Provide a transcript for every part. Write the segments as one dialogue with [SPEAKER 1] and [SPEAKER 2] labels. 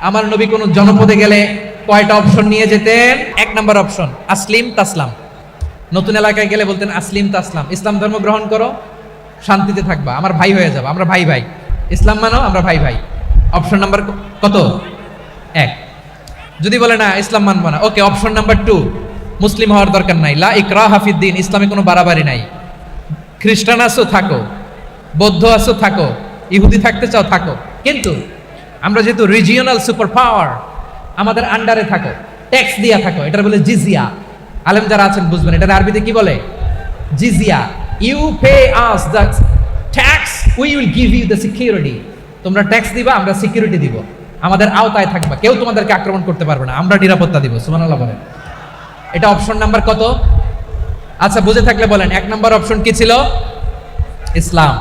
[SPEAKER 1] আমার নবী কোন জনপদে গেলে কয়টা অপশন নিয়ে যেতেন? এক নাম্বার অপশন আসলিম তাসলাম। নতুন এলাকায় গেলে বলতেন আসলিম তাসলাম, ইসলাম ধর্ম গ্রহণ করো, শান্তিতে থাকবা, আমার ভাই হয়ে যাবো, আমরা ভাই ভাই, ইসলাম মানো, আমরা ভাই ভাই। অপশন নাম্বার কত? এক। যদি বলে না ইসলাম মানবো না, ওকে, অপশন নাম্বার 2, মুসলিম হওয়ার দরকার নাই, লা ইকরাহা ফিদ্দিন, ইসলামে কোনো বাড়াবাড়ি নাই। খ্রিস্টান আছো থাকো, বৌদ্ধ আছো থাকো, ইহুদি থাকতে চাও থাকো, কিন্তু আমরা যেহেতু রিজিওনাল সুপার পাওয়ার, আমাদের আন্ডারে থাকো, ট্যাক্স দিয়া থাকো, এটা বলে জিজিয়া। আলেম যারা আছেন বুঝবেন এটার আরবিতে কি বলে, জিজিয়া। You pay us the tax, we will give you the security. তোমরা ট্যাক্স দিবা, আমরা সিকিউরিটি দিব, আমাদের আওতায় থাকবা, কেউ তোমাদেরকে আক্রমণ করতে পারবে না, আমরা নিরাপত্তা দিব। সুবহানাল্লাহ বলেন। এটা অপশন নাম্বার কত? আচ্ছা, বুঝে থাকলে বলেন, এক নাম্বার অপশন কি ছিল? ইসলাম।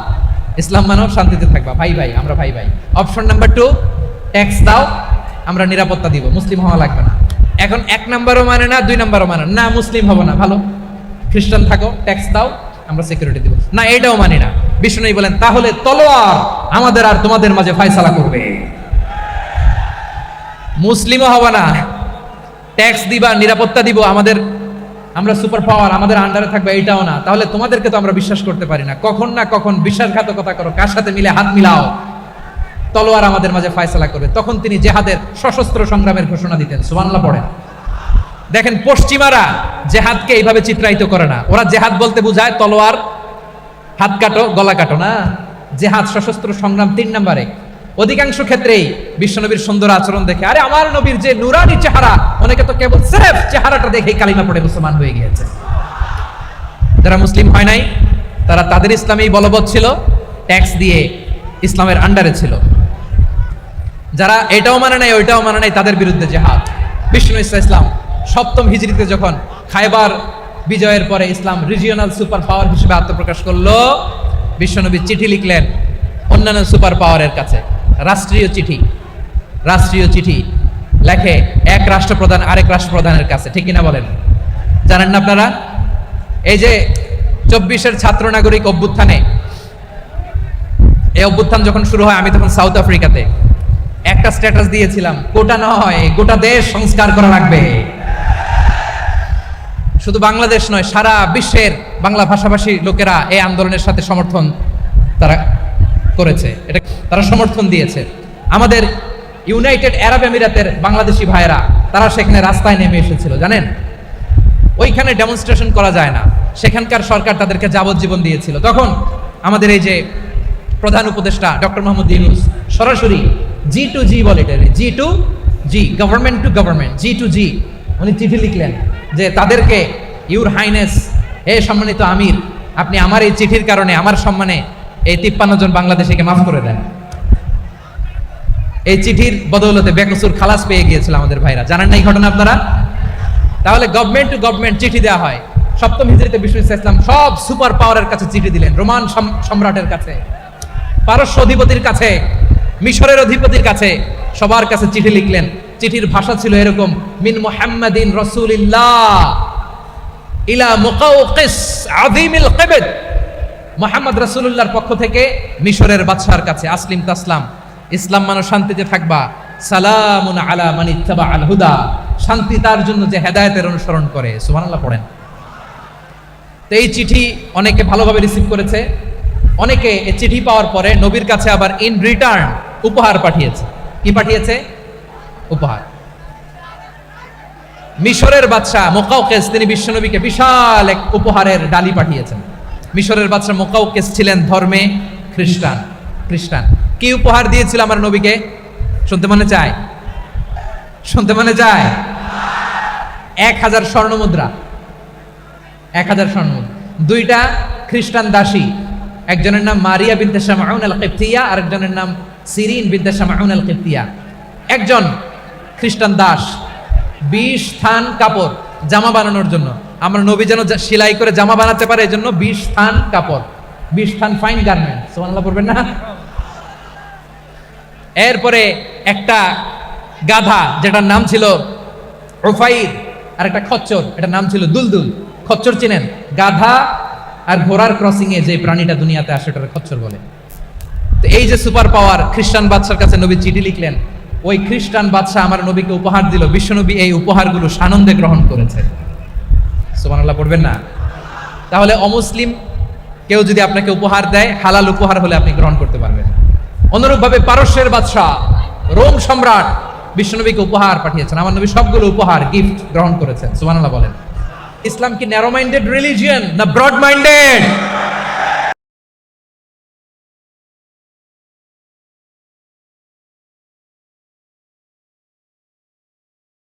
[SPEAKER 1] ইসলাম মানো, শান্তিতে থাকবা, ভাই ভাই, আমরা ভাই ভাই। অপশন নাম্বার 2, ট্যাক্স দাও, আমরা নিরাপত্তা দিব, মুসলিম হওয়া লাগবে না। এখন এক নাম্বারও মানে না, 2 নাম্বারও মানে না, মুসলিম হবো না, ভালো, খ্রিস্টান থাকো, ট্যাক্স দাও, আমরা সিকিউরিটি দিব না, এটাও মানি না। বিষ্ণু বলেন, তাহলে তলোয়ার আমাদের আর তোমাদের মাঝে ফয়সালা করবে, মুসলিমও হবো না, ট্যাক্স দিবা, নিরাপত্তা দিব, আমরা সুপার পাওয়ার, আমাদের আন্ডারে থাকবে, এইটাও না। তাহলে তোমাদেরকে তো আমরা বিশ্বাস করতে পারি না, কখন না কখন বিশ্বাসঘাতকতা করো, কার সাথে মিলে হাত মিলাও, তলোয়ার আমাদের মাঝে ফয়সালা করবে। তখন তিনি জেহাদের সশস্ত্র সংগ্রামের ঘোষণা দিতেন। সুবহানাল্লাহ পড়েন। দেখেন, পশ্চিমারা জেহাদকে এইভাবে চিত্রায়িত করে না, ওরা জেহাদ বলতে বুঝায় তলোয়ার, হাত কাটো, গলা কাটো না। জেহাদ সশস্ত্র সংগ্রাম 3 নম্বরে। অধিকাংশ ক্ষেত্রেই বিশ্বনবীর সুন্দর আচরণ দেখে, আরে আমার নবীর যে নুরানি চেহারা, অনেকে তো কেবল সির্ফ চেহারাটা দেখেই কালিমা পড়ে মুসলমান হয়ে গিয়েছে। যারা মুসলিম হয় নাই তারা তাদের ইসলামেই বলবৎ ছিল, ট্যাক্স দিয়ে ইসলামের আন্ডারে ছিল। যারা এটাও মানে নাই ওইটাও মানে নাই, তাদের বিরুদ্ধে জেহাদ। বিষ্ণু ইসলাম 7ম হিজরিতে যখন খায়বার বিজয়ের পরে ইসলাম রিজিওনাল সুপার পাওয়ার হিসেবে আত্মপ্রকাশ করলো, বিশ্বনবী চিঠি লিখলেন অন্যান্য সুপার পাওয়ারের কাছে, রাষ্ট্রীয় চিঠি লেখে এক রাষ্ট্রপ্রধান আরেক রাষ্ট্রপ্রধানের কাছে, ঠিক কিনা বলেন? জানেন না আপনারা? এই যে 24-এর ছাত্র নাগরিক অভ্যুত্থানে, এই অভ্যুত্থান যখন শুরু হয়, আমি তখন সাউথ আফ্রিকাতে, একটা স্ট্যাটাস দিয়েছিলাম, কোটা নয়, গোটা দেশ সংস্কার করা লাগবে। শুধু বাংলাদেশ নয়, সারা বিশ্বের বাংলা ভাষাভাষী লোকেরা এই আন্দোলনের সাথে সমর্থন তারা করেছে, এটা তারা সমর্থন দিয়েছে। আমাদের ইউনাইটেড আরব আমিরাতের বাংলাদেশি ভাইয়েরা, তারা সেখানে রাস্তায় নেমে এসেছিল, জানেন? ওইখানে ডেমনস্ট্রেশন করা যায় না, সেখানকার সরকার তাদেরকে যাবজ্জীবন দিয়েছিল। তখন আমাদের এই যে প্রধান উপদেষ্টা ডক্টর মোহাম্মদ ইউনূস সরাসরি G2G বলে, এটা G2G, government to government, G2G, উনি চিঠি লিখলেন যে তাদেরকে, ইউর হাইনেস, হে সম্মানিত আমির, আপনি আমার এই চিঠির কারণে আমার সম্মানে এই 53 জন বাংলাদেশিকে মাফ করে দেন। এই চিঠির বদৌলতে বেকসুর খালাস পেয়ে গিয়েছিল আমাদের ভাইরা। জানেন না এই ঘটনা আপনারা? তাহলে গভর্নমেন্ট টু গভর্নমেন্ট চিঠি দেওয়া হয়। 7ম হিজরিতে বিষ্ণু ইসলাম সব সুপার পাওয়ারের কাছে চিঠি দিলেন, রোমান সম্রাটের কাছে, পারস্য অধিপতির কাছে, মিশরের অধিপতির কাছে, সবার কাছে চিঠি লিখলেন। চিঠির ভাষা ছিল এরকম, মিন মুহাম্মাদিন রাসূলিল্লাহ ইলা মুকাওকিস আযীমিল কিবত, মুহাম্মদ রাসূলুল্লাহর পক্ষ থেকে মিশরের বাদশার কাছে, আসলিম তাসলাম, ইসলাম মানো, শান্তিতে থাকবা, সালামুন আলা মান ইত্তাবা আল হুদা, শান্তি তার জন্য যে হেদায়েতের অনুসরণ করে। সুবহানাল্লাহ পড়েন। তো এই চিঠি অনেকে ভালোভাবে রিসিভ করেছে, অনেকে এই চিঠি পাওয়ার পরে নবীর কাছে আবার ইন রিটার্ন উপহার পাঠিয়েছে। কি পাঠিয়েছে? উপহার। মিশরের বাদশা মুকাওকিস, তিনি বিশ্বনবীকে বিশাল এক উপহারের ডালি পাঠিয়েছেন। মিশরের বাদশা মুকাওকিস ছিলেন ধর্মে খ্রিস্টান। কি উপহার দিয়েছিল আমার নবীকে? শুনতে মনে চায়? 1000 স্বর্ণ মুদ্রা, 1000 স্বর্ণ মুদ্রা। 2টা খ্রিস্টান দাসী, একজনের নাম মারিয়া বিনতে শামউন আল কিবতিয়া, আরেকজনের নাম সিরিন বিনতে শামউন আল কিবতিয়া। একজন খ্রিস্টান দাস 20 থান কাপড় জামা বানানোর জন্য, আমরা নবী যেন সেলাই করে জামা বানাতে পারে, এই জন্য 20 থান কাপড়, 20 থান ফাইন গার্মেন্ট। সুবহানাল্লাহ পড়বেন না? এরপরে একটা গাধা, যেটার নাম ছিল উফাইর, আর একটা খচ্চর, এটার নাম ছিল দুলদুল। খচ্চর চিনেন? গাধা আর ঘোড়ার ক্রসিং এ যে প্রাণীটা দুনিয়াতে আসে, ওটার খচ্চর বলে। তো এই যে সুপার পাওয়ার খ্রিস্টান বাদশার কাছে নবী চিঠি লিখলেন, ওই খ্রিস্টান বাদশাহ আমার নবীকে উপহার দিল, বিশ্বনবী এই উপহারগুলো সানন্দে গ্রহণ করেছে। সুবহানাল্লাহ পড়বেন না? তাহলে অমুসলিম কেউ যদি আপনাকে উপহার দেয়, হালাল উপহার হলে আপনি গ্রহণ করতে পারবেন। অনুরূপভাবে পারস্যের বাদশাহ, রোম সম্রাট বিশ্বনবীকে উপহার পাঠিয়েছেন, আমার নবী সবগুলো উপহার গিফট গ্রহণ করেছেন। সুবহানাল্লাহ বলেন। ইসলাম কি ন্যারো মাইন্ডেড রিলিজিয়ন না ব্রড মাইন্ডেড?